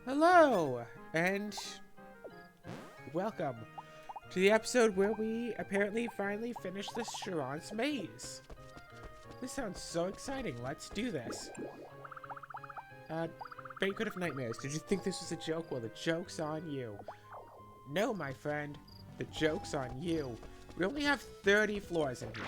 Hello, and welcome to the episode where we apparently finally finished the Sharance maze. This sounds so exciting. Let's do this. Banquet of Nightmares. Did you think this was a joke? Well, the joke's on you. No, my friend. The joke's on you. We only have 30 floors in here.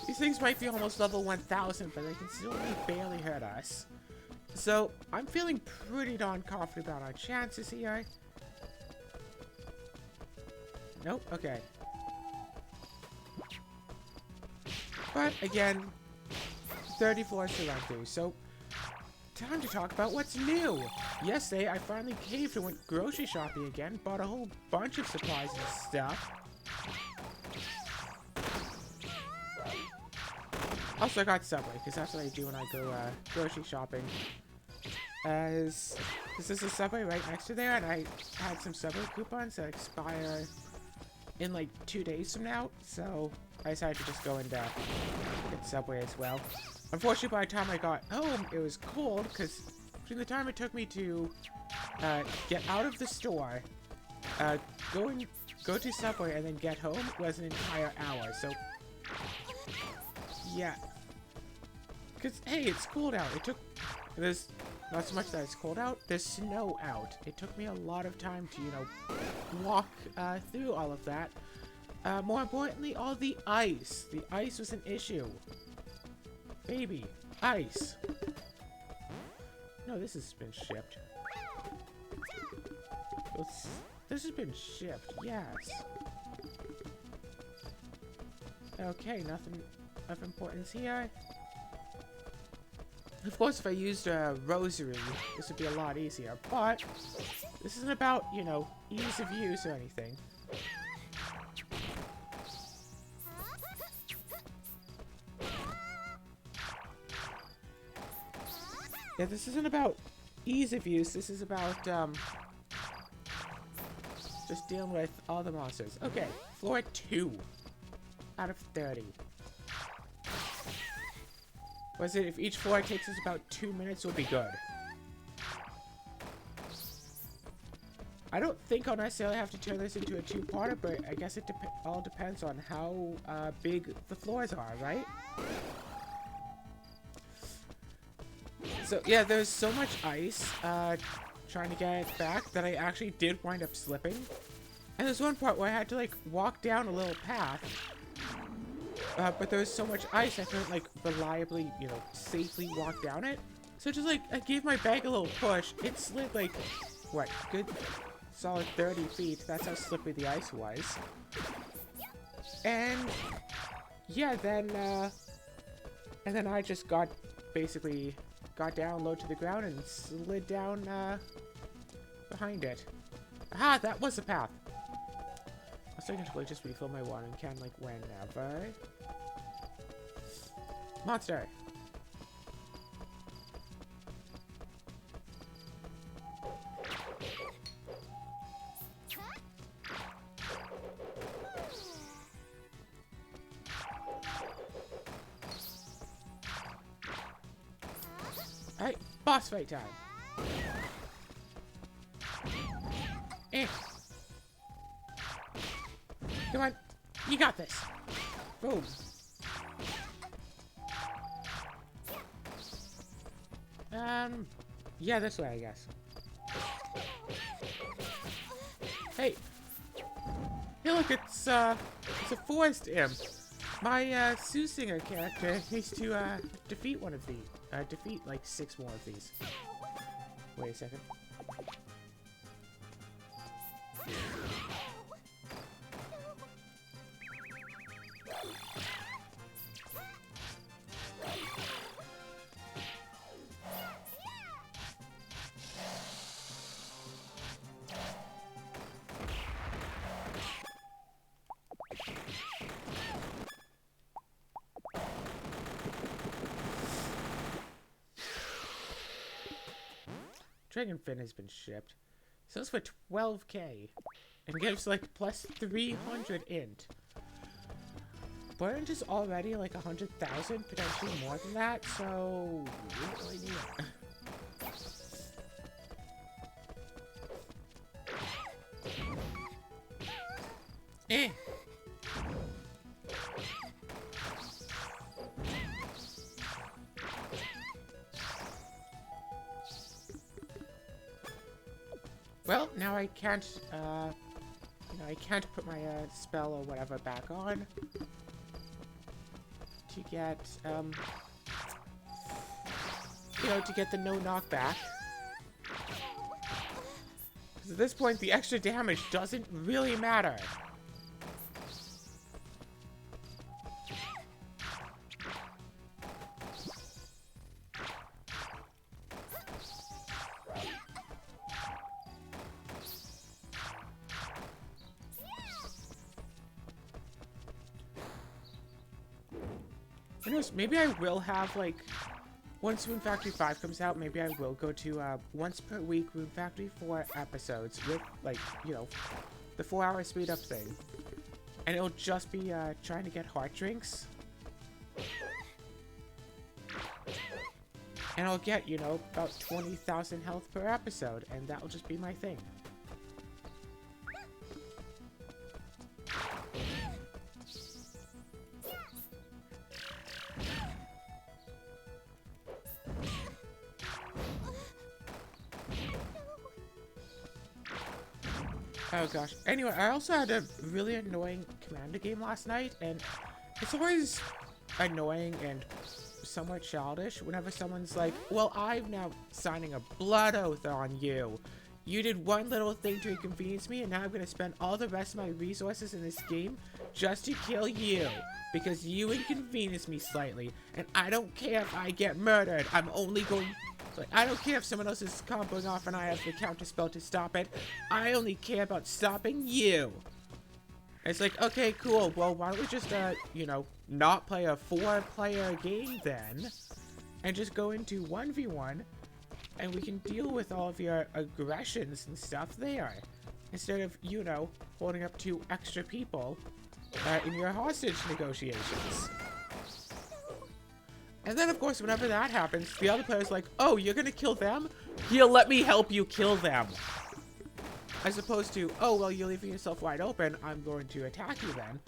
These things might be almost level 1000, but they can still only barely hurt us. So, I'm feeling pretty darn confident about our chances here. Nope, okay. But, again, 30 floors to run through, so time to talk about what's new. Yesterday, I finally caved and went grocery shopping again, bought a whole bunch of supplies and stuff. Also, I got Subway, because that's what I do when I go grocery shopping. As this is a Subway right next to there, and I had some Subway coupons that expire in like 2 days from now, so I decided to just go and get Subway as well. Unfortunately, by the time I got home, it was cold, because between the time it took me to get out of the store, go to Subway, and then get home was an entire hour, so yeah. Because, hey, it's cold out. There's not so much that it's cold out, there's snow out. It took me a lot of time to, walk through all of that. More importantly, all the ice. The ice was an issue. Baby, ice. No, this has been shipped. This has been shipped, yes. Okay, nothing of importance here. Of course, if I used a rosary, this would be a lot easier, but this isn't about, ease of use or anything. Yeah, this isn't about ease of use, this is about, just dealing with all the monsters. Okay, floor 2 out of 30. Was it if each floor takes us about 2 minutes, we'll be good. I don't think I'll necessarily have to turn this into a 2-parter, but I guess it all depends on how big the floors are, right? So yeah, there's so much ice trying to get it back that I actually did wind up slipping. And there's one part where I had to like walk down a little path. But there was so much ice I couldn't like reliably, safely walk down it. So just like I gave my bag a little push, it slid like what, good solid 30 feet. That's how slippery the ice was. And yeah, then I just got down low to the ground and slid down behind it. Aha, that was the path. I was thinking to like just refill my watering can like whenever. Monster! Alright, boss fight time! Eh. Come on, you got this! Boom! Yeah, this way, I guess. Hey! Hey, look, it's a forest imp. My, Sue Singer character needs to, defeat one of these. Defeat, like, 6 more of these. Wait a second. Dragon Fin has been shipped. Sells for 12K. and gives like plus 300 int. But int is already like 100,000, potentially more than that, so we don't really need it. Eh. Well, now I can't, I can't put my spell or whatever back on to get, to get the no knockback. Because at this point, the extra damage doesn't really matter. Maybe I will have, like, once Rune Factory 5 comes out, maybe I will go to, once per week Rune Factory 4 episodes with, like, the 4-hour speed up thing. And it'll just be, trying to get heart drinks. And I'll get, about 20,000 health per episode, and that'll just be my thing. Oh gosh. Anyway, I also had a really annoying commander game last night, and it's always annoying and somewhat childish whenever someone's like, well, I'm now signing a blood oath on you. You did one little thing to inconvenience me, and now I'm going to spend all the rest of my resources in this game just to kill you. Because you inconvenienced me slightly, and I don't care if I get murdered. I'm only going... Like, I don't care if someone else is comboing off and I have the counter spell to stop it. I only care about stopping you. It's like, okay, cool. Well, why don't we just, not play a 4-player game then, and just go into 1v1, and we can deal with all of your aggressions and stuff there, instead of, holding up 2 extra people in your hostage negotiations. And then, of course, whenever that happens, the other player's like, oh, you're gonna kill them? Here, let me help you kill them. As opposed to, oh, well, you're leaving yourself wide open. I'm going to attack you then.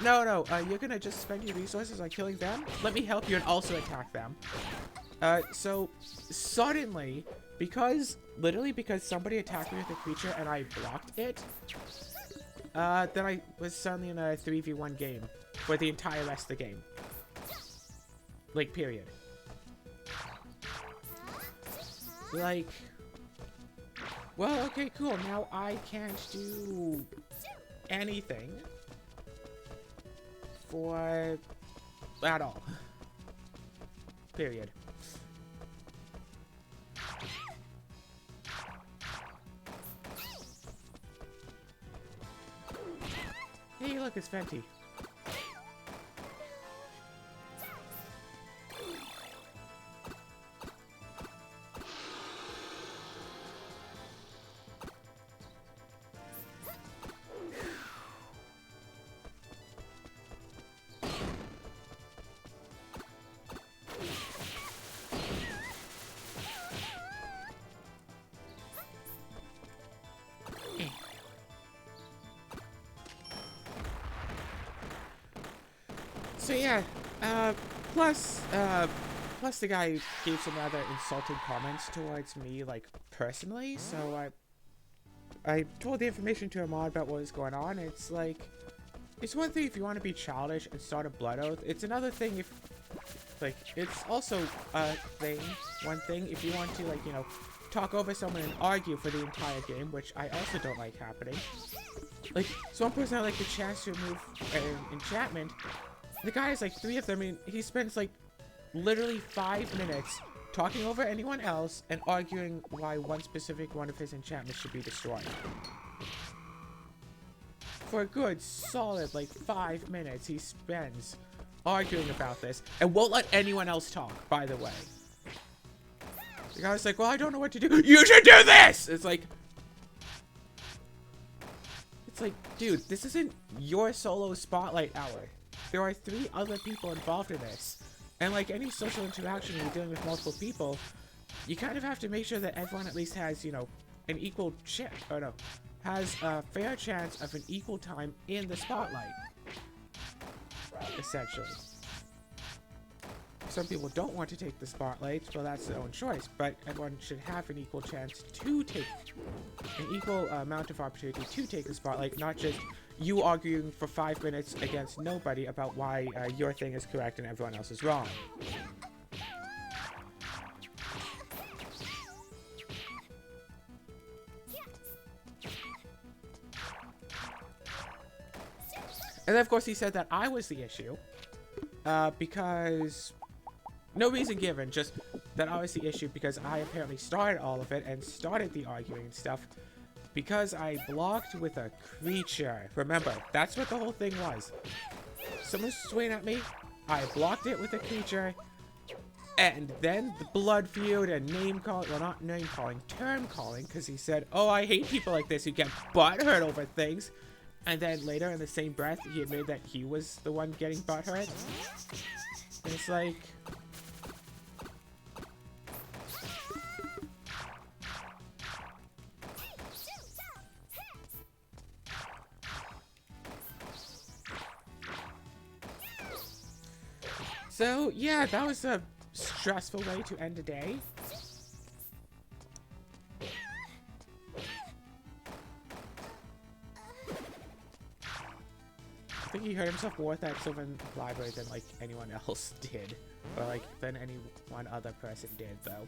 No, you're gonna just spend your resources on killing them? Let me help you and also attack them. So, suddenly, literally because somebody attacked me with a creature and I blocked it, then I was suddenly in a 3v1 game for the entire rest of the game. Like, period. Like, well, okay, cool. Now I can't do anything for at all. Period. Hey, look, it's Fenty. So yeah, plus the guy gave some rather insulting comments towards me, like, personally, so I told the information to Ahmad about what was going on. It's like, it's one thing if you want to be childish and start a blood oath, it's another thing if, like, it's also one thing if you want to, like, talk over someone and argue for the entire game, which I also don't like happening. Like, so one person had, like, the chance to remove enchantment. The guy has, like, 3 of them, and he spends, like, literally 5 minutes talking over anyone else and arguing why one specific one of his enchantments should be destroyed. For a good, solid, like, 5 minutes he spends arguing about this, and won't let anyone else talk, by the way. The guy's like, well, I don't know what to do. You should do this! It's like... It's like, dude, this isn't your solo spotlight hour. There are 3 other people involved in this. And like any social interaction when you're dealing with multiple people, you kind of have to make sure that everyone at least has, you know, an equal has a fair chance of an equal time in the spotlight. Essentially. Some people don't want to take the spotlight, well, that's their own choice, but everyone should have an equal chance to take an equal amount of opportunity to take the spotlight, not just you arguing for 5 minutes against nobody about why your thing is correct and everyone else is wrong. And then, of course, he said that I was the issue, because no reason given, just that I was the issue because I apparently started all of it and started the arguing and stuff because I blocked with a creature. Remember, that's what the whole thing was. Someone swinging at me, I blocked it with a creature, and then the blood feud and name calling, well, not name calling, term calling, because he said, oh, I hate people like this who get butthurt over things. And then later in the same breath, he admitted that he was the one getting butthurt. And it's like... So, yeah, that was a stressful way to end a day. I think he hurt himself more at that Sylvan Library than, like, anyone else did. Or, like, than any one other person did, though.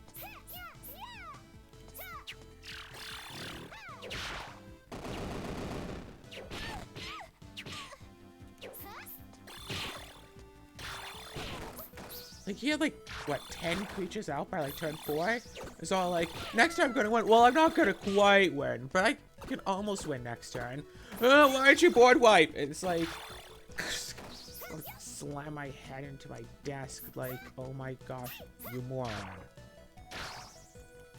Like, he had, like, what, 10 creatures out by, like, turn 4? It's all like, next time I'm gonna win. Well, I'm not gonna quite win, but I can almost win next turn. Oh, why aren't you board wipe? It's like, slam my head into my desk, like, oh my gosh, you moron.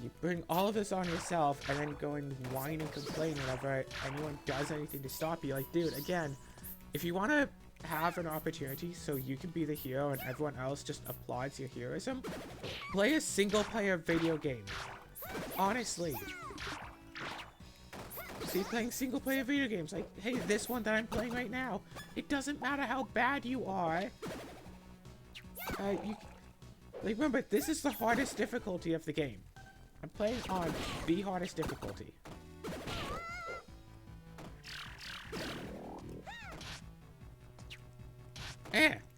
You bring all of this on yourself, and then go and whine and complain whenever anyone does anything to stop you. Like, dude, again, if you want to have an opportunity so you can be the hero and everyone else just applauds your heroism, play a single-player video game. Honestly. See, playing single-player video games, like, hey, this one that I'm playing right now, it doesn't matter how bad you are. Like, remember, this is the hardest difficulty of the game. I'm playing on the hardest difficulty.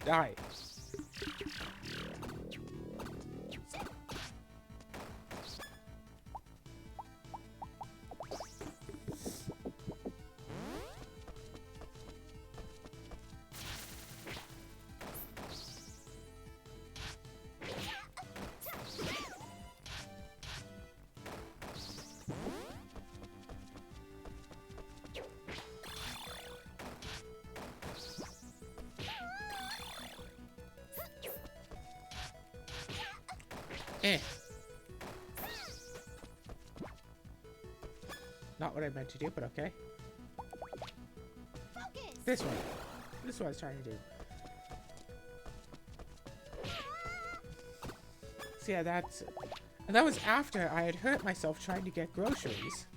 Die. Not what I meant to do, but okay. This one. This is what I was trying to do. So yeah, that's... And that was after I had hurt myself trying to get groceries.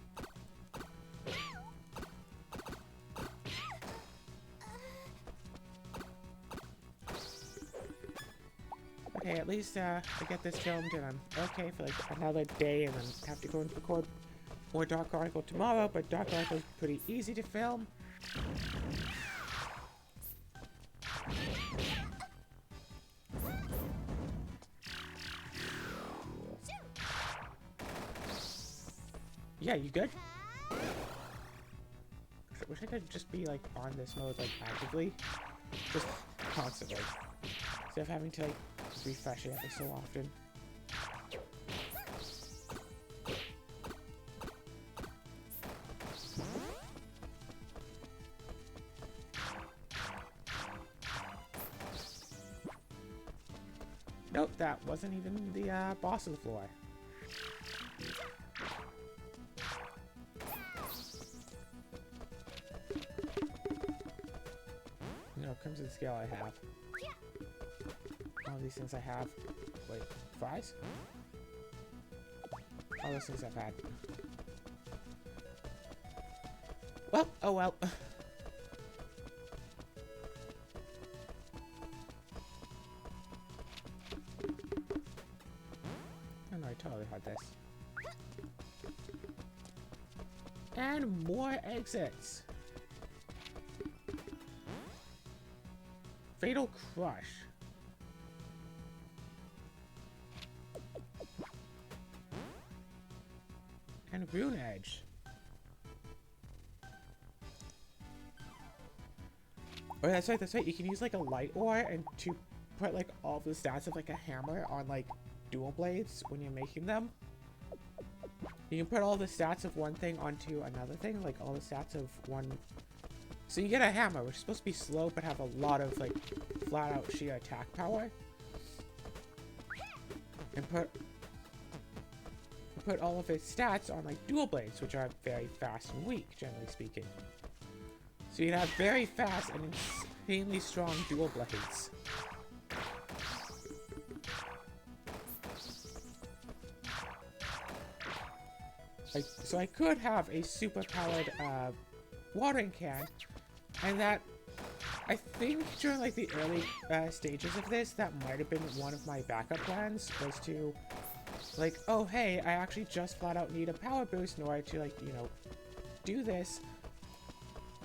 Okay, at least I get this filmed and I'm okay for like another day, and then have to go and record more Dark Chronicle tomorrow, but Dark Chronicle is pretty easy to film. Yeah, you good? I wish I could just be like on this mode like actively, just constantly, instead of having to like refresh it every so often. Nope, that wasn't even the boss of the floor. items and skill I have. All these things I have. Wait, fries? All those things I've had. Well, oh well. Oh no, I totally had this. And more exits. Fatal Crush. And Rune Edge. Oh, that's right, that's right. You can use like a light ore and to put like all the stats of like a hammer on like dual blades when you're making them. You can put all the stats of one thing onto another thing, like all the stats of one. So you get a hammer, which is supposed to be slow but have a lot of like flat out sheer attack power. And put all of its stats on like dual blades, which are very fast and weak, generally speaking. So you'd have very fast and insanely strong dual blades. So I could have a super powered watering can, and that I think during like the early stages of this, that might have been one of my backup plans, was to like, oh hey, I actually just flat out need a power boost in order to like, you know, do this.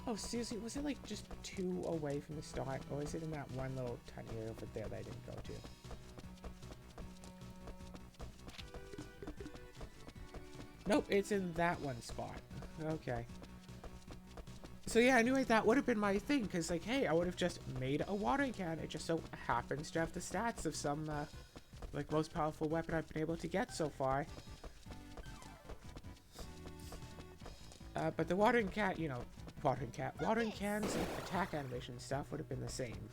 Oh seriously, was it like just 2 away from the start, or is it in that one little tiny area over there that I didn't go to? Nope, it's in that one spot. Okay. So yeah, anyway, that would have been my thing, because like, hey, I would have just made a watering can. It just so happens to have the stats of some, like, most powerful weapon I've been able to get so far. But the watering can, you know, watering cans and attack animation stuff would have been the same.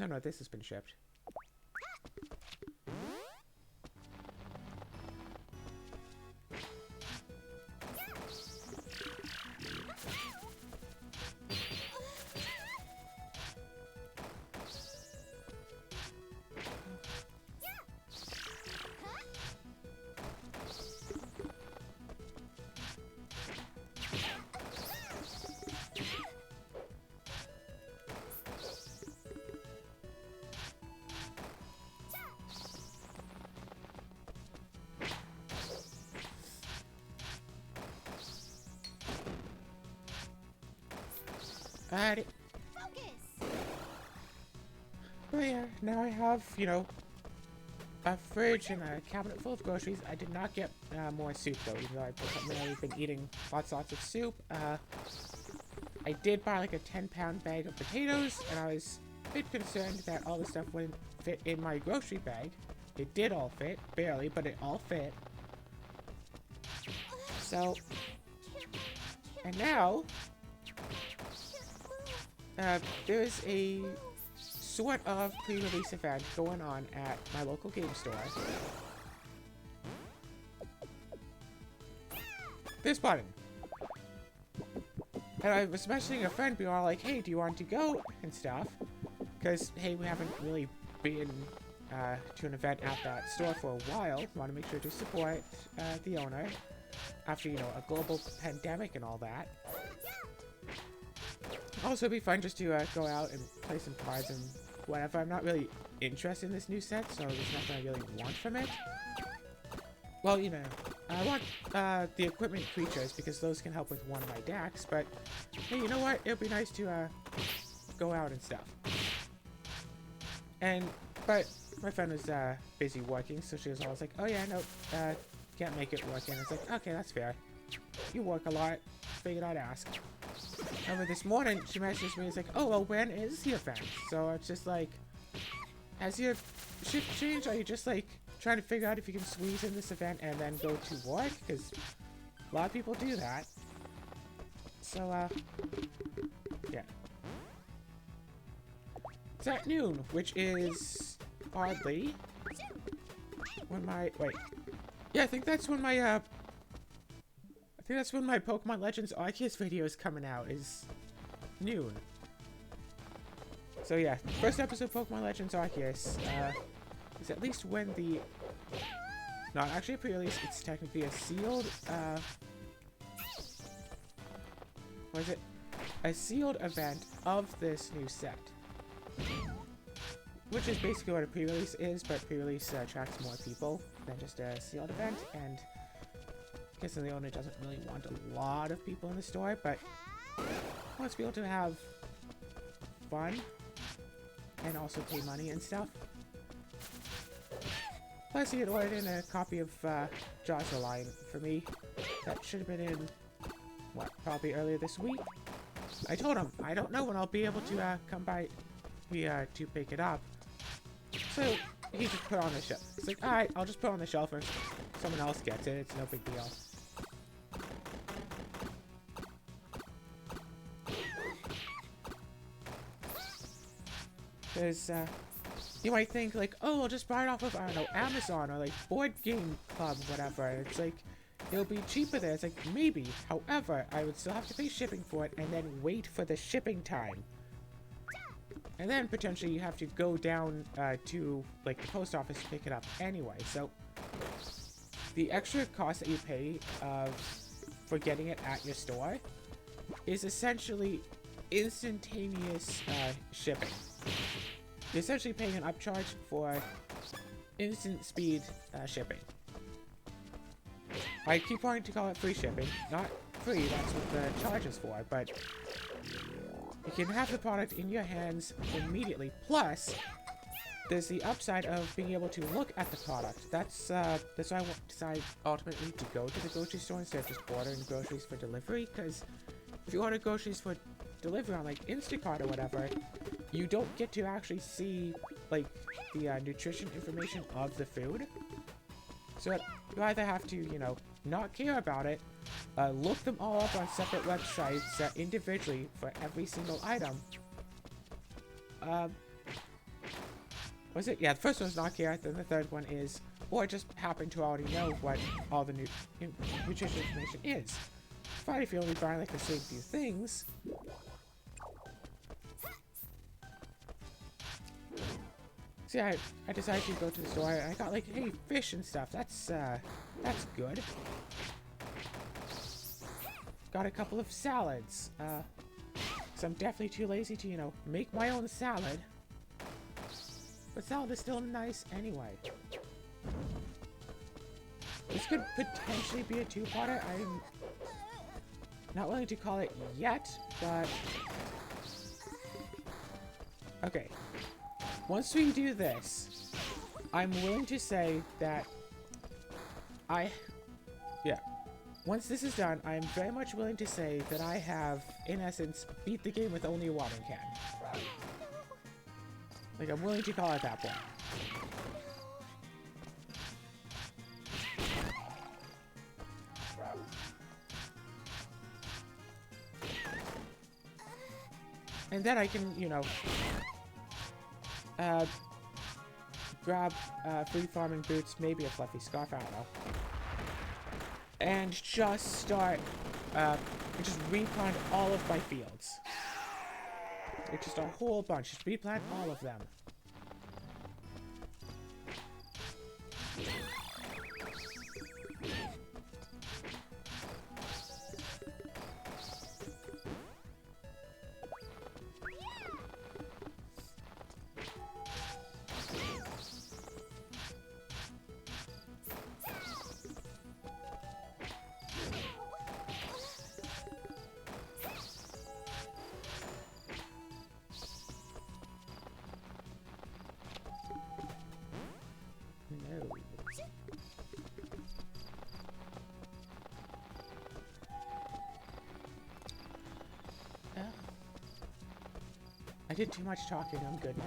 No, this has been shipped. Alrighty. But yeah, now I have, you know, a fridge and a cabinet full of groceries. I did not get more soup though, even though I've been eating lots of soup. I did buy like a 10-pound bag of potatoes, and I was a bit concerned that all the stuff wouldn't fit in my grocery bag. It did all fit, barely, but it all fit. So, and now, there's a sort of pre-release event going on at my local game store. This button. And I was messaging a friend, being all like, hey, do you want to go? And stuff. Because, hey, we haven't really been to an event at that store for a while. Want to make sure to support the owner after, you know, a global pandemic and all that. Also, it'd be fun just to go out and play some cards and whatever. I'm not really interested in this new set, so there's nothing I really want from it. Well, you know, I want the equipment creatures because those can help with one of my decks, but hey, you know what? It'd be nice to go out and stuff. But my friend was busy working, so she was always like, oh yeah, no, can't make it work. And it's like, okay, that's fair. You work a lot. Figured I'd ask. However, this morning, she messaged me, it's like, oh, well, when is the event? So it's just like, has your shift changed? Are you just like trying to figure out if you can squeeze in this event and then go to work? Because a lot of people do that. So, Yeah. It's at noon, which is oddly when my wait. Yeah, I think that's when my Pokemon Legends Arceus video is coming out, is noon. So yeah, first episode of Pokemon Legends Arceus is at least when the... Not actually a pre-release, it's technically a sealed, what is it? A sealed event of this new set. Which is basically what a pre-release is, but pre-release attracts more people than just a sealed event, and I guess the owner doesn't really want a lot of people in the store, but wants people to have fun and also pay money and stuff. Plus, he had ordered in a copy of Jaws the Lion for me. That should have been in, what, probably earlier this week. I told him, I don't know when I'll be able to come by to pick it up. So, he just put it on the shelf. It's like, alright, I'll just put it on the shelf and someone else gets it. It's no big deal. Because, you might think, like, oh, I'll just buy it off of, I don't know, Amazon or, like, Board Game Club, whatever. It's like, it'll be cheaper there. It's like, maybe. However, I would still have to pay shipping for it and then wait for the shipping time. And then, potentially, you have to go down to, like, the post office to pick it up anyway. So, the extra cost that you pay for getting it at your store is essentially instantaneous shipping. You're essentially paying an upcharge for instant speed shipping. I keep wanting to call it free shipping. Not free, that's what the charge is for, but you can have the product in your hands immediately. Plus, there's the upside of being able to look at the product. That's why I decide ultimately to go to the grocery store instead of just ordering groceries for delivery, because if you order groceries for delivery on like Instacart or whatever, you don't get to actually see like the nutrition information of the food. So you either have to, you know, not care about it, look them all up on separate websites individually for every single item. Was it? Yeah, the first one's not care, then the third one is, or just happen to already know what all the nutrition information is. Fine if you only buy like the same few things. So yeah, I decided to go to the store. I got like, hey, fish and stuff. That's good. Got a couple of salads. So I'm definitely too lazy to, you know, make my own salad. But salad is still nice anyway. This could potentially be a two-parter. I'm not willing to call it yet, but... Okay. Once we do this, I'm willing to say that once this is done, I'm very much willing to say that I have, in essence, beat the game with only a watering can. Like, I'm willing to call it that point. And then I can, you know, grab free farming boots, maybe a fluffy scarf, I don't know. And just start, just replant all of my fields. It's just a whole bunch. Just replant all of them. I did too much talking. I'm good now.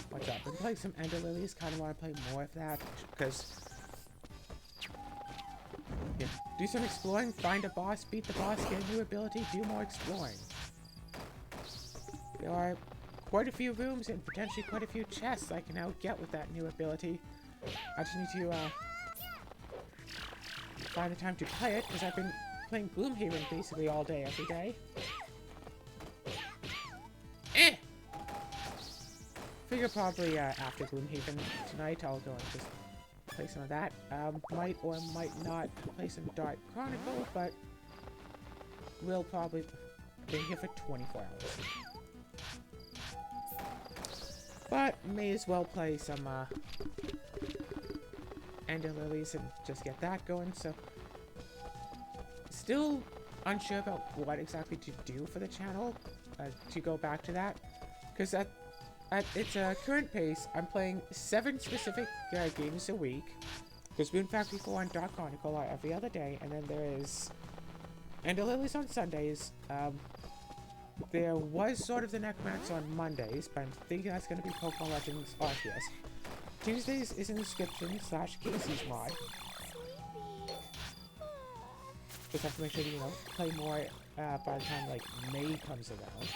What's up? I've been playing some Ender Lilies. Kind of want to play more of that because Yeah, do some exploring, find a boss, beat the boss, get a new ability, do more exploring. There are quite a few rooms and potentially quite a few chests I can now get with that new ability. I just need to find the time to play it, because I've been playing Gloomhaven basically all day, every day. Figure probably after Gloomhaven tonight I'll go and just play some of that. Might or might not play some Dark Chronicle, but we'll probably be here for 24 hours. But may as well play some Ender Lilies and just get that going. So still unsure about what exactly to do for the channel to go back to that, because at its current pace, I'm playing 7 specific games a week, because Moon Factory 4 and Dark Chronicle are every other day, and then there is Ender Lilies on Sundays. There was sort of the Necromancer on Mondays, but I'm thinking that's going to be Pokemon Legends Arceus. Tuesdays is Inscription / Casey's mod. Just have to make sure to, play more by the time, like, May comes around.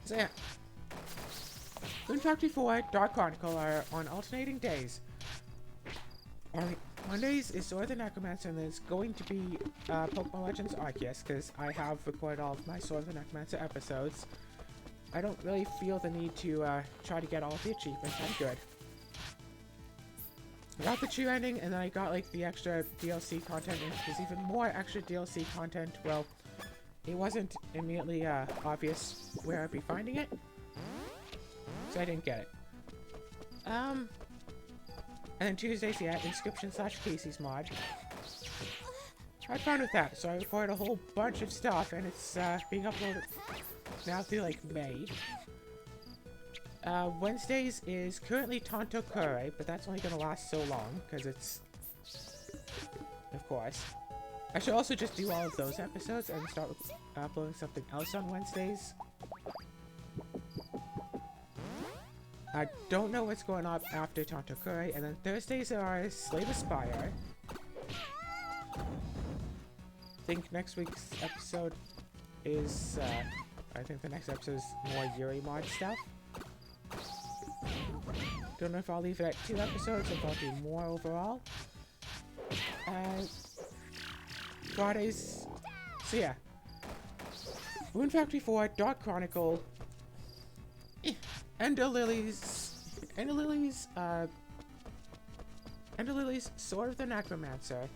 So yeah, Moon Factory 4, Dark Chronicle are on alternating days. On Mondays is Sword of the Necromancer, and then it's going to be Pokemon Legends Arceus, because I have recorded all of my Sword of the Necromancer episodes. I don't really feel the need to try to get all of the achievements. I'm good. I got the true ending, and then I got like the extra DLC content, and there's even more extra DLC content. Well, it wasn't immediately obvious where I'd be finding it, so I didn't get it. And then Tuesdays, yeah, Inscription / Casey's mod. I had fun with that, so I recorded a whole bunch of stuff, and it's being uploaded now through like May. Wednesdays is currently Tonto Kure, but that's only gonna last so long, because it's... Of course. I should also just do all of those episodes and start uploading something else on Wednesdays. I don't know what's going on after Tonto Kure, and then Thursdays are Slay the Spire. I think next week's episode is, I think the next episode is more Yuri mod stuff. Don't know if I'll leave it at 2 episodes or if I'll do more overall. Fridays, so yeah. Moon Factory 4, Dark Chronicle, Ender Lilies, Sword of the Necromancer,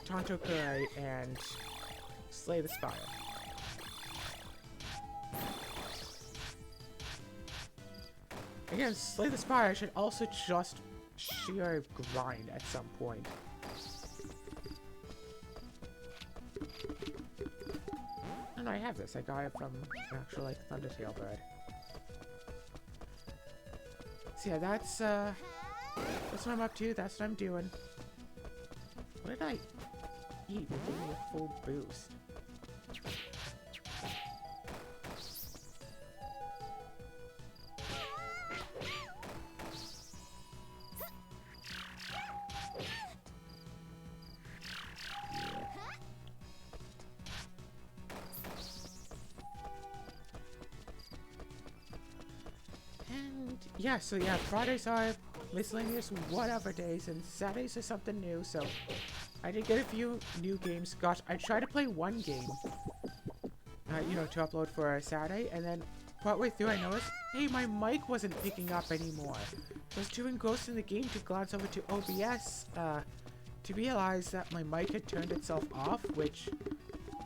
Tonto Kure, and Slay the Spire. Again, Slay the Spire should also just sheer grind at some point. And I have this. I got it from an actual, like, Thundertail bird. So yeah, that's what I'm up to. That's what I'm doing. What did I eat to give me a full boost? Yeah, so yeah, Fridays are miscellaneous whatever days, and Saturdays are something new, so I did get a few new games. Gosh, I tried to play one game, to upload for a Saturday, and then partway through I noticed, hey, my mic wasn't picking up anymore. I was too engrossed in the game to glance over to OBS, to realize that my mic had turned itself off, which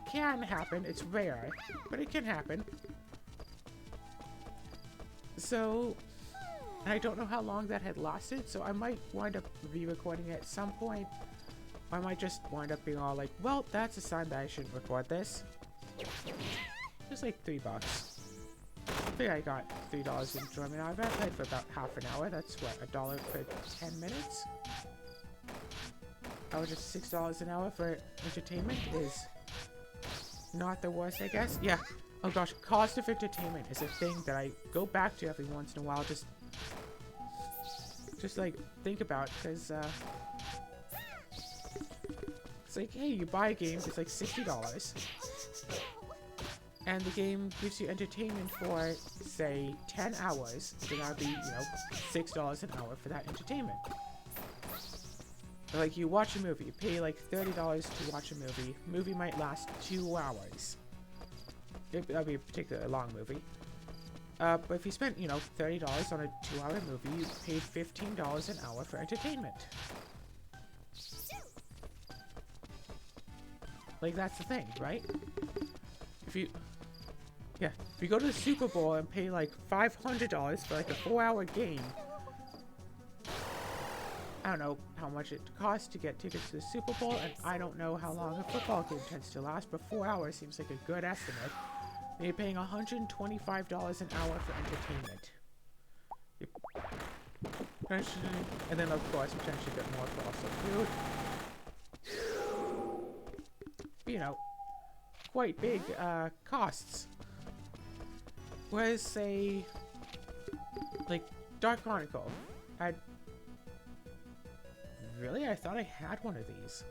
can happen. It's rare, but it can happen. So I don't know how long that had lasted, so I might wind up re-recording it at some point. I might just wind up being all like, well, that's a sign that I shouldn't record this. Just like $3. I think I got $3 in enjoyment out of it. I played for about half an hour. That's what, $1 for 10 minutes? Oh, just $6 an hour for entertainment is not the worst, I guess. Yeah, Oh gosh, cost of entertainment is a thing that I go back to every once in a while. Just like think about, because it's like, hey, you buy a game, it's like $60, and the game gives you entertainment for, say, 10 hours. So that'd be, you know, $6 an hour for that entertainment. Or like you watch a movie, you pay like $30 to watch a movie. Movie might last 2 hours. That'd be a particularly long movie. But if you spent, you know, $30 on a 2-hour movie, you paid $15 an hour for entertainment. Like, that's the thing, right? If you go to the Super Bowl and pay like $500 for like a 4-hour game, I don't know how much it costs to get tickets to the Super Bowl, and I don't know how long a football game tends to last, but 4 hours seems like a good estimate. And you're paying $125 an hour for entertainment. And then, of course, potentially a bit more for also food. You know, quite big costs. Whereas, say, like, Dark Chronicle. Really? I thought I had one of these.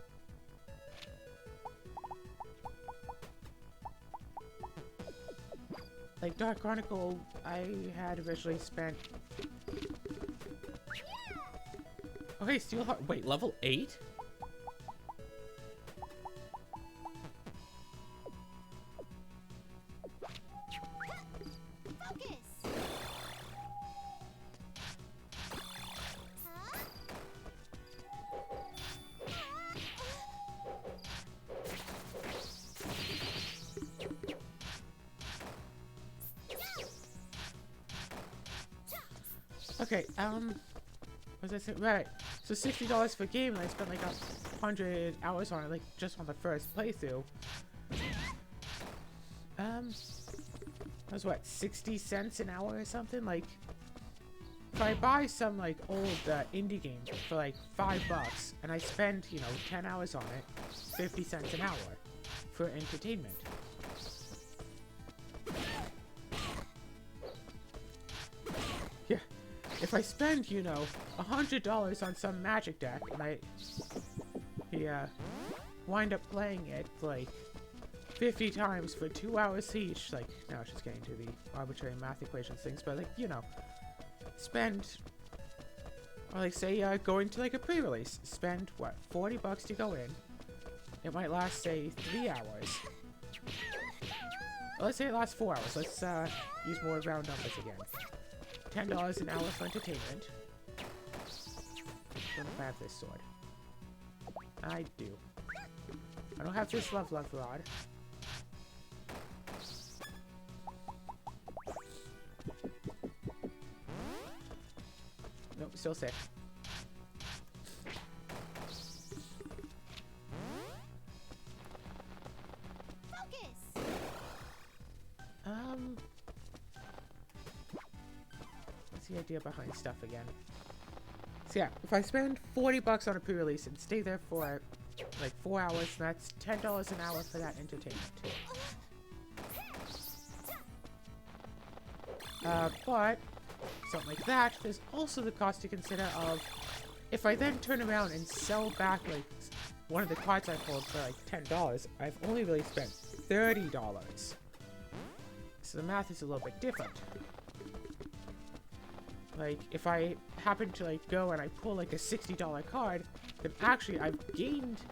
Like, Dark Chronicle, I had originally spent... Okay, Steelheart... Wait, level 8? Okay, what was I saying? Right, so $60 for a game, and I spent like 100 hours on it, like, just on the first playthrough. That was what, 60 cents an hour or something? Like, if I buy some, like, old indie game for like $5, and I spend, you know, 10 hours on it, 50 cents an hour for entertainment. Yeah. If I spend, you know, $100 on some magic deck, and I wind up playing it, like, 50 times for 2 hours each, like, now it's just getting to the arbitrary math equations things, but, like, you know, spend, or, like, say, going to, like, a pre-release, spend, what, $40 to go in, it might last, say, 3 hours. Well, let's say it lasts 4 hours, let's, use more round numbers again. $10 an hour for entertainment. I don't know if I have this sword. I do. I don't have this love rod. Nope, still safe. Focus. What's the idea behind stuff again? So yeah, if I spend $40 on a pre-release and stay there for like 4 hours, that's $10 an hour for that entertainment. But something like that, there's also the cost to consider of if I then turn around and sell back like one of the cards I pulled for like $10, I've only really spent $30. So the math is a little bit different. Like, if I happen to, like, go and I pull, like, a $60 card, then actually I've gained,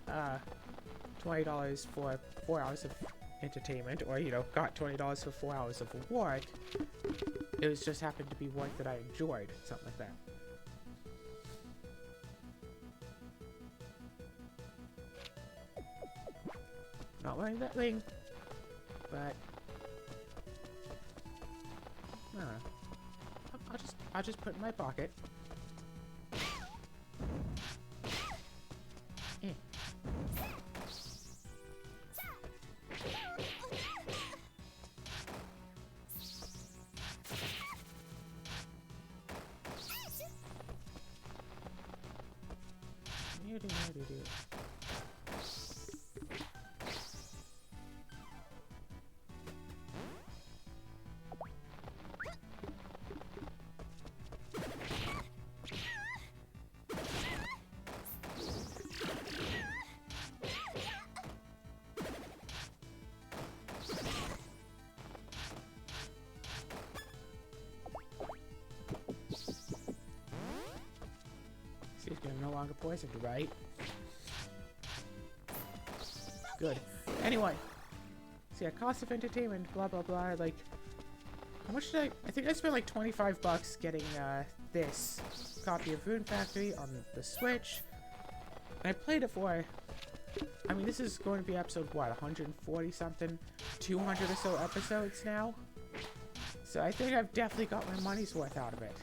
$20 for 4 hours of entertainment, or, you know, got $20 for 4 hours of reward. It was just happened to be work that I enjoyed, something like that. Not wearing that ring, but... I'll just put it in my pocket. Eh. She's no longer poisoned, right? Good. Anyway. So yeah, cost of entertainment, blah blah blah. Like, how much did I think I spent like 25 bucks getting this copy of Rune Factory on the Switch. And I played it for, I mean, this is going to be episode, what, 140 something? 200 or so episodes now? So I think I've definitely got my money's worth out of it.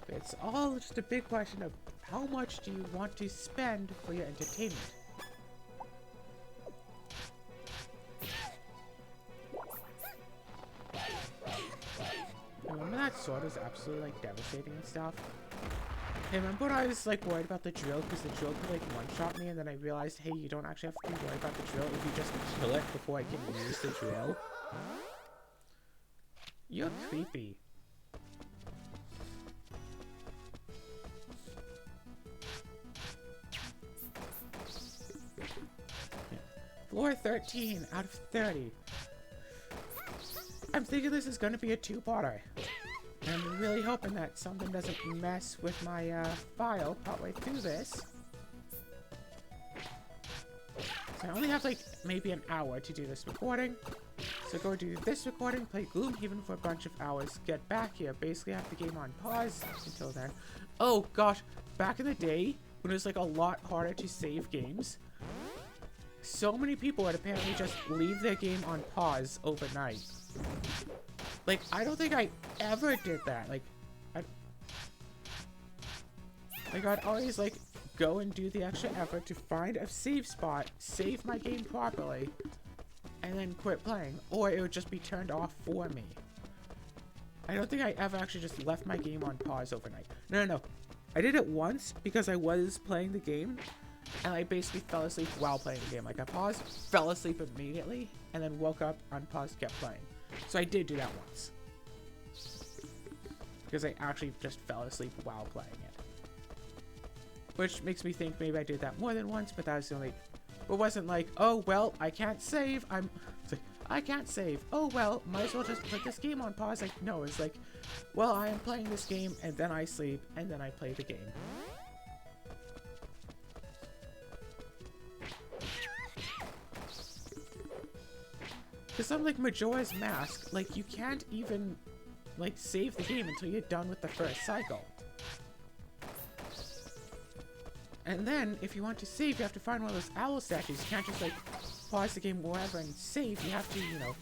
It's all just a big question of how much do you want to spend for your entertainment? Remember that sword was absolutely like devastating and stuff? Hey, remember when I was like worried about the drill because the drill could like one-shot me, and then I realized, hey, you don't actually have to be worried about the drill if you just kill it before I can use the drill? You're creepy. Yeah. Floor 13 out of 30. I'm thinking this is going to be a two-parter. I'm really hoping that something doesn't mess with my file partway through this. So I only have like maybe an hour to do this recording. So go do this recording, play Gloomhaven for a bunch of hours, get back here, basically have the game on pause until then. Oh gosh, back in the day when it was like a lot harder to save games, so many people would apparently just leave their game on pause overnight. Like, I don't think I ever did that. Like, I'd always, like, go and do the extra effort to find a save spot, save my game properly, and then quit playing. Or it would just be turned off for me. I don't think I ever actually just left my game on pause overnight. No. I did it once because I was playing the game, and I basically fell asleep while playing the game. Like, I paused, fell asleep immediately, and then woke up, unpaused, kept playing. So I did do that once. Because I actually just fell asleep while playing it. Which makes me think maybe I did that more than once, but that was the only... It wasn't like, oh, well, I can't save. I can't save. Oh, well, might as well just put this game on pause. Like, no, it's like, well, I am playing this game, and then I sleep, and then I play the game. Because something like Majora's Mask, like, you can't even, like, save the game until you're done with the first cycle. And then, if you want to save, you have to find one of those owl statues. You can't just, like, pause the game wherever and save. You have to, you know,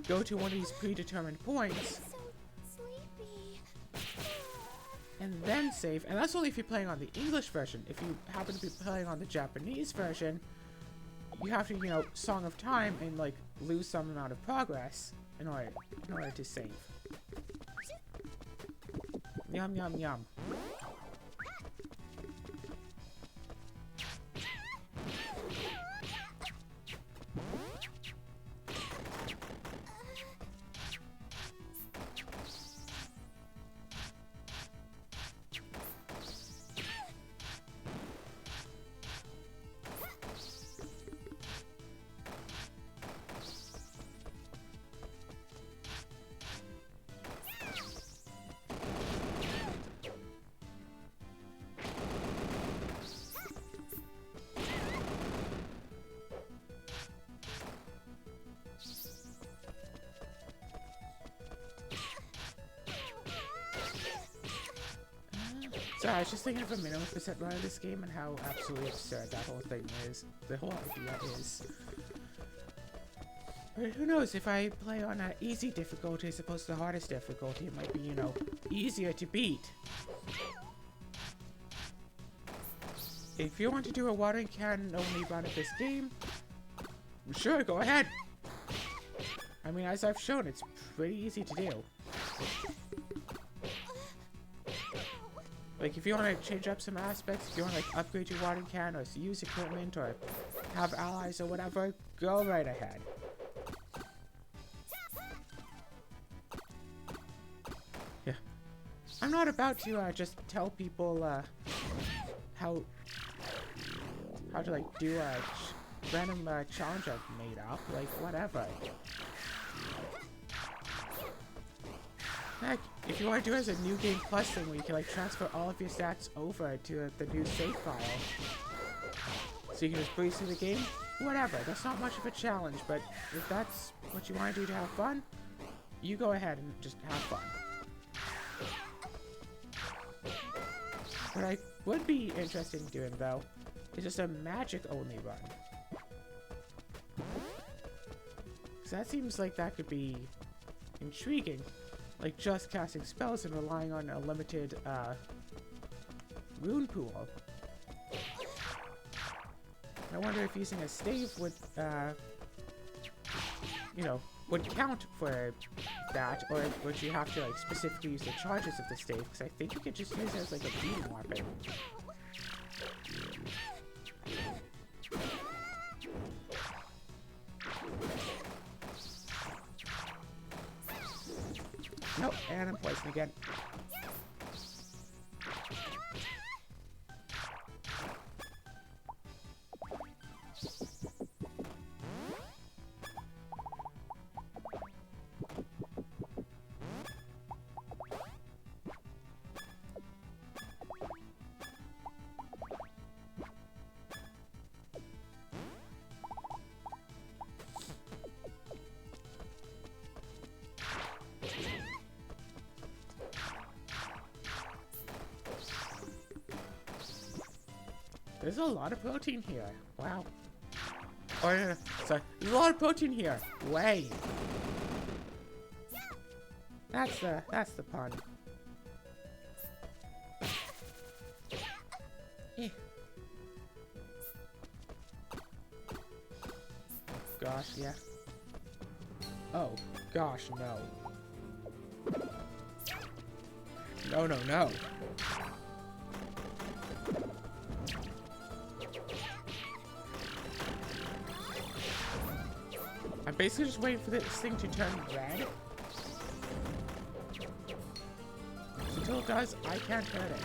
go to one of these predetermined points. So sleepy. And then save. And that's only if you're playing on the English version. If you happen to be playing on the Japanese version, you have to, you know, Song of Time and, like, lose some amount of progress in order to save. Yum, yum, yum. Sorry, I was just thinking of a minimum percent run of this game and how absolutely absurd that whole thing is. The whole idea is. But who knows, if I play on an easy difficulty as opposed to the hardest difficulty, it might be, you know, easier to beat. If you want to do a watering can only run of this game, sure, go ahead. I mean, as I've shown, it's pretty easy to do. Like, if you want to change up some aspects, if you want to, like, upgrade your watering can, or use equipment, or have allies, or whatever, go right ahead. Yeah. I'm not about to, just tell people, how to, like, do a random, challenge I've made up. Like, whatever. Heck, if you want to do it as a new game plus thing where you can like transfer all of your stats over to the new save file, so you can just breeze through the game, whatever. That's not much of a challenge, but if that's what you want to do to have fun, you go ahead and just have fun. What I would be interested in doing though is just a magic only run. So that seems like that could be intriguing. Like just casting spells and relying on a limited rune pool. I wonder if using a stave would, you know, would count for that, or would you have to like specifically use the charges of the stave? Because I think you could just use it as like a beating weapon. Nope, and I'm poisoned again. There's a lot of protein here. Wow. Oh yeah, sorry. There's a lot of protein here. Way. That's the pun. Eh. Gosh, yeah. Oh, gosh, no. No, no, no. I'm basically just waiting for this thing to turn red. So until it does, I can't hurt it.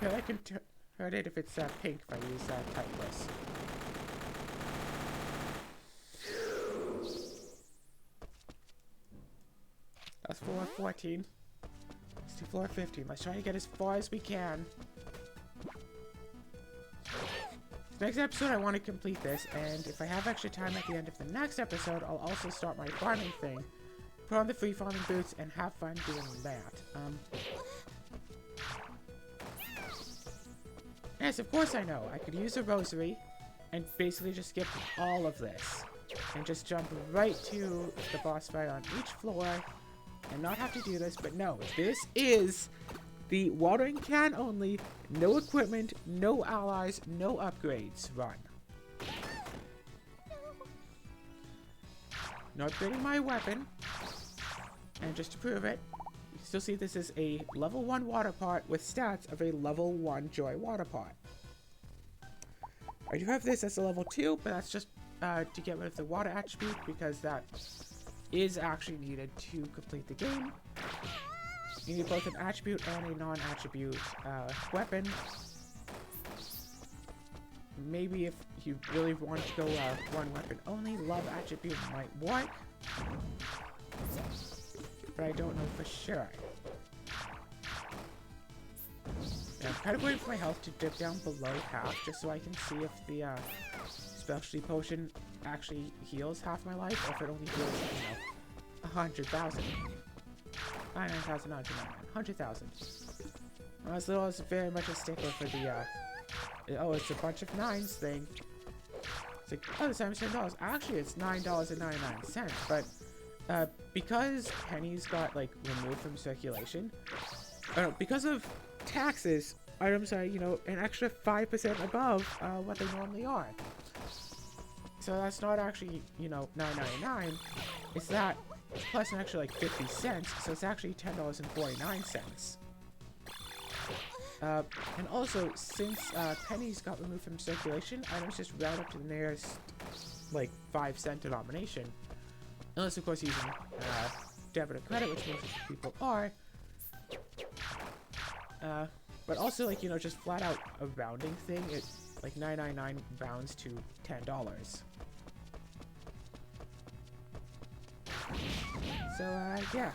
Okay, I can hurt it if it's pink if I use Tightless. That's floor 14. Let's do floor 15. Let's try to get as far as we can. Next episode, I want to complete this, and if I have extra time at the end of the next episode, I'll also start my farming thing. Put on the free farming boots and have fun doing that. Yes, of course I know. I could use a rosary and basically just skip all of this and just jump right to the boss fight on each floor and not have to do this, but no, this is the watering can only, no equipment, no allies, no upgrades run. Not upgrading my weapon, and just to prove it, you can still see this is a level 1 water pot with stats of a level 1 joy water pot. I do have this as a level 2, but that's just to get rid of the water attribute because that is actually needed to complete the game. You need both an attribute and a non-attribute weapon. Maybe if you really want to go one weapon only, love attribute might work. But I don't know for sure. Yeah, I'm kind of waiting for my health to dip down below half just so I can see if the specialty potion actually heals half my life, or if it only heals, you know, 100,000. 99,999. 100,000. Well, as little as very much a stickler for the, oh, it's a bunch of nines thing. It's like, oh, this time it's $10. Actually, it's $9.99, but, because pennies got, like, removed from circulation, because of taxes, items are, you know, an extra 5% above, what they normally are. So that's not actually, you know, $9.99. It's that plus an extra like 50 cents, so it's actually $10.49. And also, since pennies got removed from circulation, items just round up to the nearest like 5-cent denomination. Unless, of course, using debit or credit, which most people are. But also, like, you know, just flat out a rounding thing, it, like, 999 rounds to $10. So, yeah.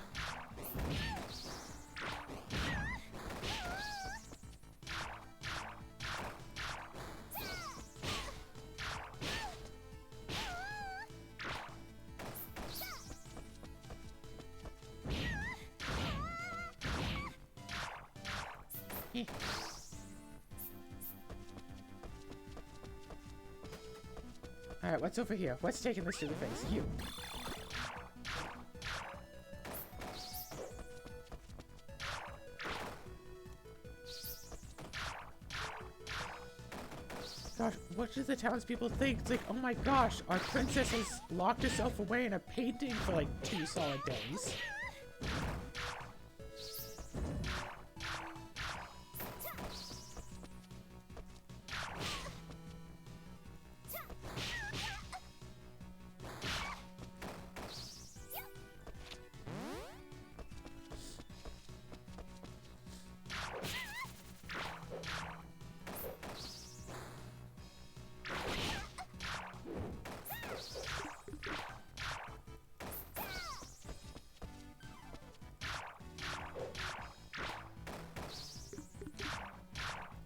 Alright, what's over here? What's taking this to the face? You. Gosh, what do the townspeople think? It's like, oh my gosh, our princess has locked herself away in a painting for like 2 solid days.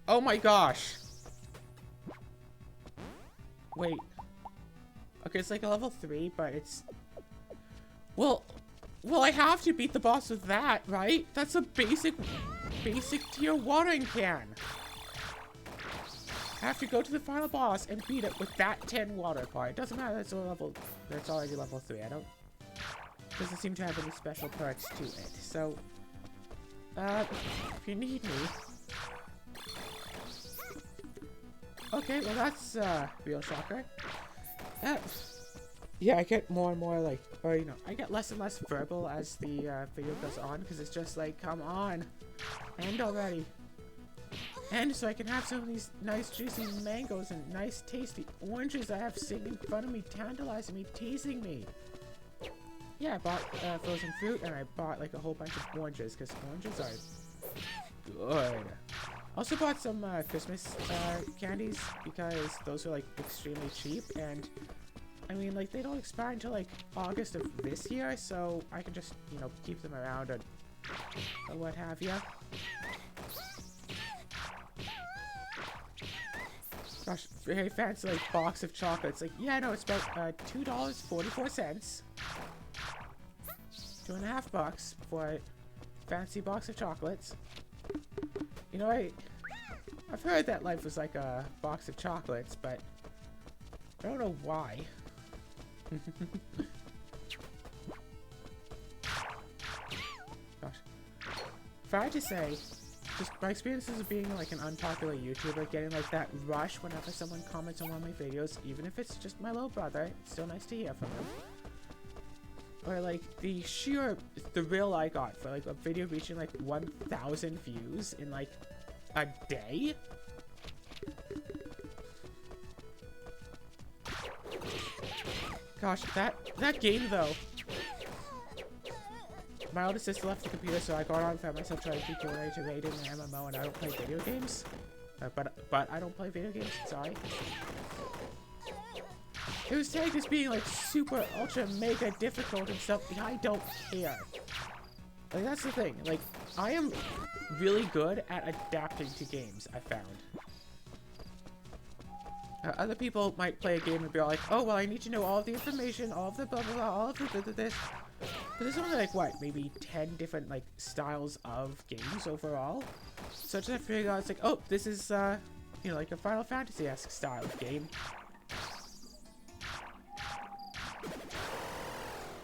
Oh my gosh. Wait. Okay, it's like a level 3, but it's... Well, I have to beat the boss with that, right? That's a basic tier watering can. I have to go to the final boss and beat it with that 10 water part. It doesn't matter that's already level 3. Doesn't seem to have any special perks to it. So, if you need me... Okay, well that's real shocker. Yeah, I get more and more like, or you know, I get less and less verbal as the video goes on because it's just like, come on, end already. And so I can have some of these nice juicy mangoes and nice tasty oranges I have sitting in front of me, tantalizing me, teasing me. Yeah, I bought frozen fruit and I bought like a whole bunch of oranges because oranges are good. Also bought some Christmas candies because those are like extremely cheap, and I mean like they don't expire until like August of this year, so I can just, you know, keep them around or what have you. Gosh, very fancy like box of chocolates. Like, yeah, no, it's about $2.44. $2.50 for a fancy box of chocolates. You know, I've heard that life was like a box of chocolates, but I don't know why. Gosh. If I had to say, just my experiences of being like an unpopular YouTuber, getting like that rush whenever someone comments on one of my videos, even if it's just my little brother, it's still nice to hear from him. Or like the thrill I got for like a video reaching like 1,000 views in like a day. Gosh, that game though. My older sister left the computer, so I got on and found myself trying to keep going to raid in an MMO, and I don't play video games. But I don't play video games. Sorry. It was tagged as being like super ultra mega difficult and stuff. And I don't care. Like that's the thing. Like I am really good at adapting to games. I found. Other people might play a game and be all like, "Oh well, I need to know all of the information, all of the blah blah blah, all of the this." But there's only like what, maybe 10 different like styles of games overall. So I just have to figure out. It's like, oh, this is you know, like a Final Fantasy-esque style of game.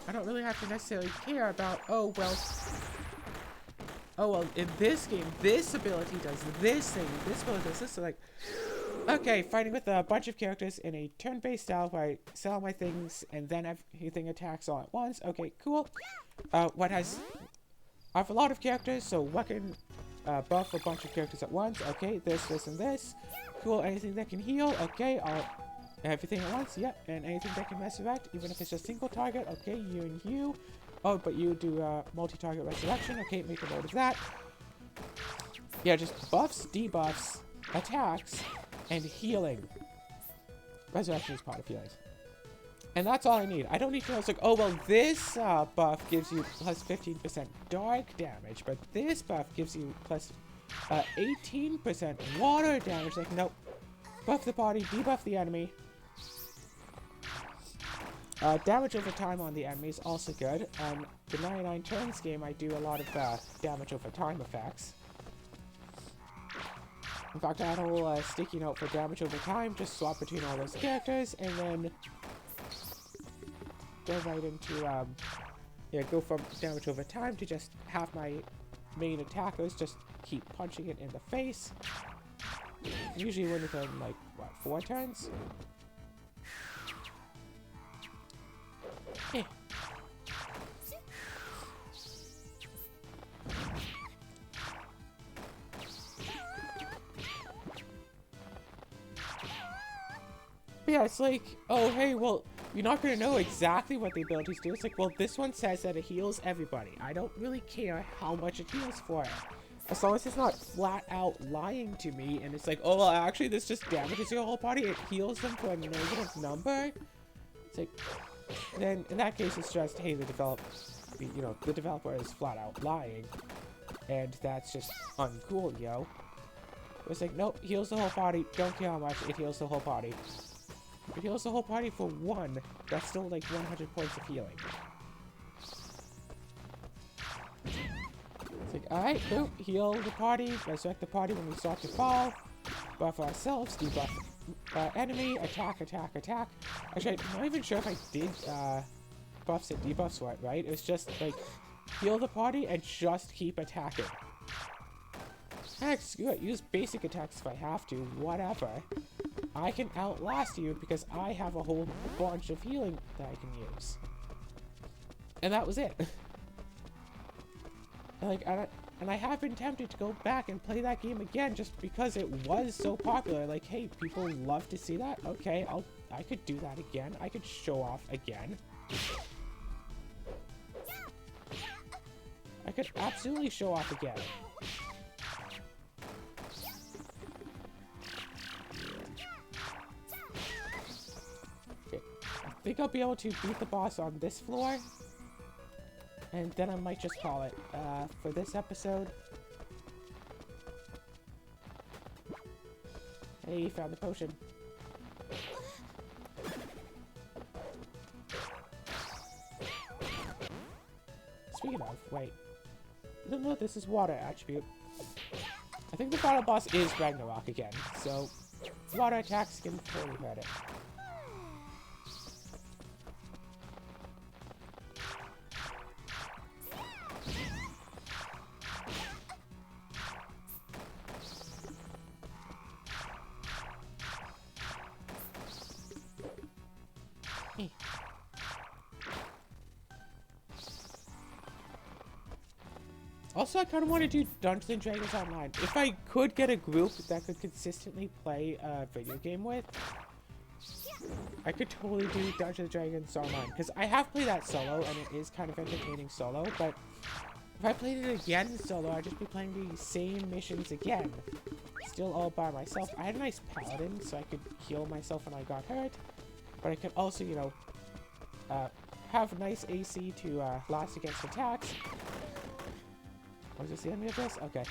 I don't really have to necessarily care about, oh well, in this game, this ability does this thing, this ability does this. So like, okay, fighting with a bunch of characters in a turn-based style where I sell my things and then everything attacks all at once. Okay, cool. What has... I have a lot of characters, so what can buff a bunch of characters at once? Okay, this, and this. Cool, anything that can heal? Okay, everything at once, yep. And anything that can resurrect, even if it's just single target. Okay, you and you. Oh, but you do multi-target resurrection. Okay, make a note of that. Yeah, just buffs, debuffs, attacks, and healing. Resurrection is part of healings. And that's all I need. I don't need to know, it's like, oh, well, this buff gives you plus 15% dark damage, but this buff gives you plus 18% water damage. Like, nope. Buff the body, debuff the enemy. Damage over time on the enemy is also good. On the 99 turns game, I do a lot of damage over time effects. In fact, I had a whole sticky note for damage over time, just swap between all those characters, and then go right into, yeah, go from damage over time to just have my main attackers just keep punching it in the face. Usually within, like, what, 4 turns? Eh. But yeah, it's like, oh, hey, well, you're not going to know exactly what the abilities do. It's like, well, this one says that it heals everybody. I don't really care how much it heals for it. As long as it's not flat out lying to me, and it's like, oh, well, actually, this just damages your whole body. It heals them for a negative number. It's like, then in that case, it's just, hey, the developer is flat out lying. And that's just uncool, yo. It's like, nope, heals the whole body. Don't care how much, it heals the whole body. It heals the whole party for 1. That's still like 100 points of healing. It's like, alright, boom, heal the party, resurrect the party when we start to fall, buff ourselves, debuff enemy, attack, attack, attack. Actually, I'm not even sure if I did buffs and debuffs for it, right? It was just like, heal the party and just keep attacking. Heck, screw it, use basic attacks if I have to, whatever. I can outlast you because I have a whole bunch of healing that I can use. And that was it. And I have been tempted to go back and play that game again just because it was so popular. Like, hey, people love to see that. Okay, I could do that again. I could show off again. I could absolutely show off again. I think I'll be able to beat the boss on this floor. And then I might just call it for this episode. Hey, found the potion. Speaking of, wait. No, this is water attribute. I think the final boss is Ragnarok again, so water attacks can totally hurt it. Also, I kind of want to do Dungeons & Dragons Online. If I could get a group that could consistently play a video game with, I could totally do Dungeons & Dragons Online. Because I have played that solo, and it is kind of entertaining solo, but if I played it again solo, I'd just be playing the same missions again. Still all by myself. I had a nice paladin, so I could heal myself when I got hurt. But I could also, you know, have nice AC to last against attacks. Was this the enemy of this? Okay.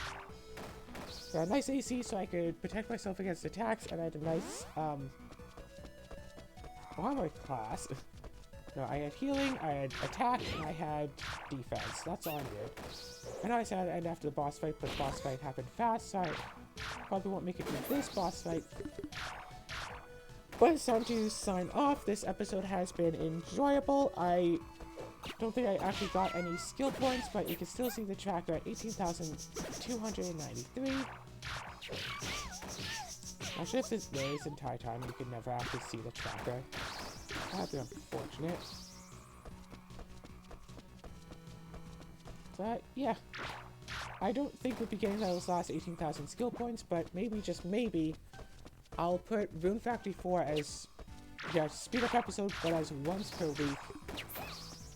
Yeah, nice AC so I could protect myself against attacks, and I had a nice, armor class. No, I had healing, I had attack, and I had defense. That's all I needed. I know I said I'd end after the boss fight, but the boss fight happened fast, so I probably won't make it to this boss fight. But it's time to sign off. This episode has been enjoyable. I don't think I actually got any skill points, but you can still see the tracker at 18,293. Actually, if this really this entire time, you could never actually see the tracker. That'd be unfortunate. But, yeah. I don't think we'll be getting those last 18,000 skill points, but maybe, just maybe, I'll put Rune Factory 4 as, yeah, speed up episode, but as once per week.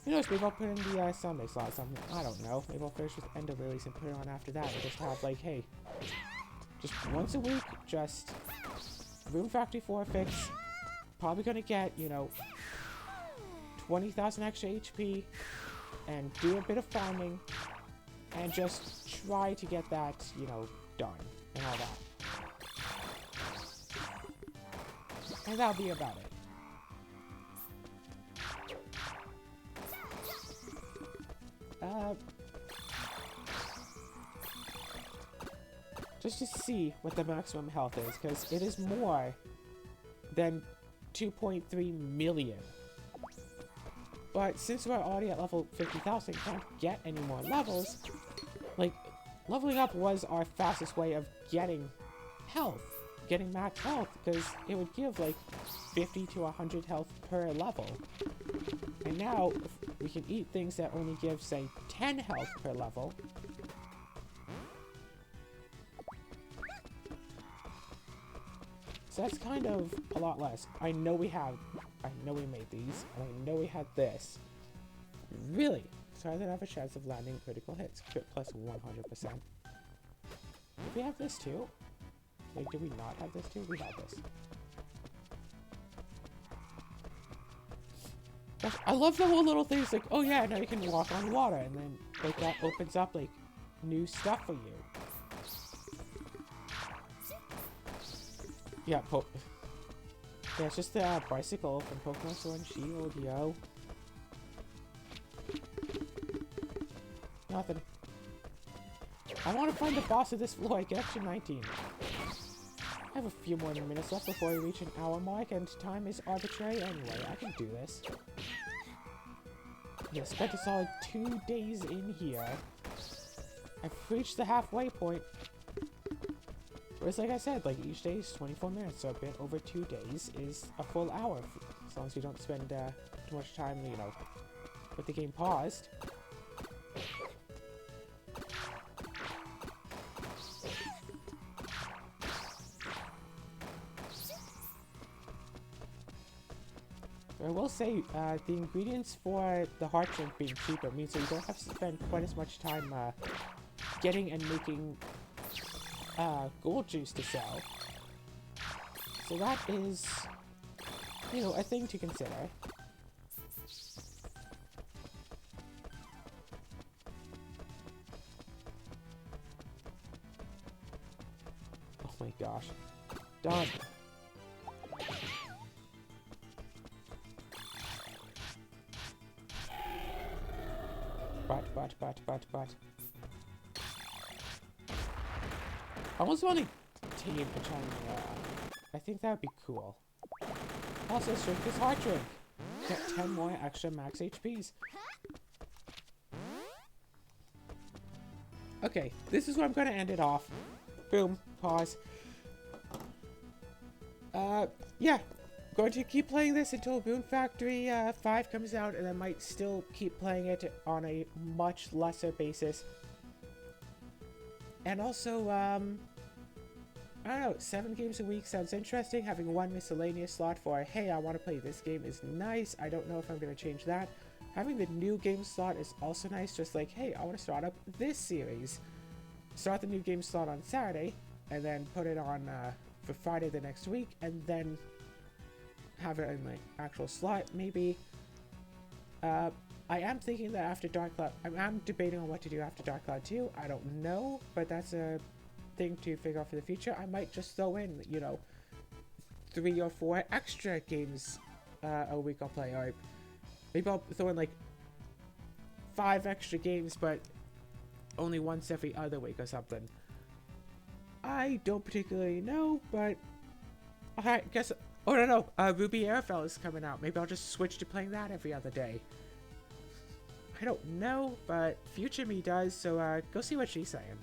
You know, maybe I'll put in the Sunday slot or something. I don't know. Maybe I'll finish with Ender Lilies and put it on after that. And just have, like, hey, just once a week, just Room Factory 4 fix. Probably gonna get, you know, 20,000 extra HP and do a bit of farming and just try to get that, you know, done and all that. And that'll be about it. Just to see what the maximum health is, because it is more than 2.3 million. But since we're already at level 50,000, can't get any more levels, like, leveling up was our fastest way of getting health, getting max health, because it would give, like, 50 to 100 health per level. And now, we can eat things that only give, say, 10 health per level. So that's kind of a lot less. I know we made these, and I know we had this. Really? So I didn't have a chance of landing critical hits. Crit plus 100%. Did we have this too? Like, did we not have this too? We had this. Gosh, I love the whole little things like, oh yeah, now you can walk on water, and then, like, that opens up, like, new stuff for you. Yeah, yeah, it's just the bicycle from Pokemon Sword and Shield, yo. Nothing. I want to find the boss of this floor. I get up to 19. I have a few more minutes left before we reach an hour mark, and time is arbitrary anyway. I can do this. Yeah, spent a solid 2 days in here. I've reached the halfway point. Whereas, like I said, like, each day is 24 minutes, so a bit over 2 days is a full hour. As long as you don't spend too much time, you know, with the game paused. I will say, the ingredients for the heart drink being cheaper means that you don't have to spend quite as much time getting and making gold juice to sell. So that is, you know, a thing to consider. Oh my gosh. Done. But. I almost want to team and try and, I think that would be cool. Also, let's drink this heart drink. Get 10 more extra max HPs. Okay, this is where I'm going to end it off. Boom. Pause. Yeah. Going to keep playing this until Boon Factory 5 comes out, and I might still keep playing it on a much lesser basis. And also, I don't know, 7 games a week sounds interesting. Having one miscellaneous slot for, hey, I want to play this game is nice. I don't know if I'm going to change that. Having the new game slot is also nice, just like, hey, I want to start up this series. Start the new game slot on Saturday, and then put it on for Friday the next week, and then have it in, like, actual slot, maybe. I am thinking that after Dark Cloud, I'm debating on what to do after Dark Cloud 2. I don't know, but that's a thing to figure out for the future. I might just throw in, you know, 3 or 4 extra games a week I'll play, or maybe I'll throw in, like, 5 extra games, but only once every other week or something. I don't particularly know, but I guess, oh no, Ruby Airfell is coming out. Maybe I'll just switch to playing that every other day. I don't know, but future me does, so go see what she's saying.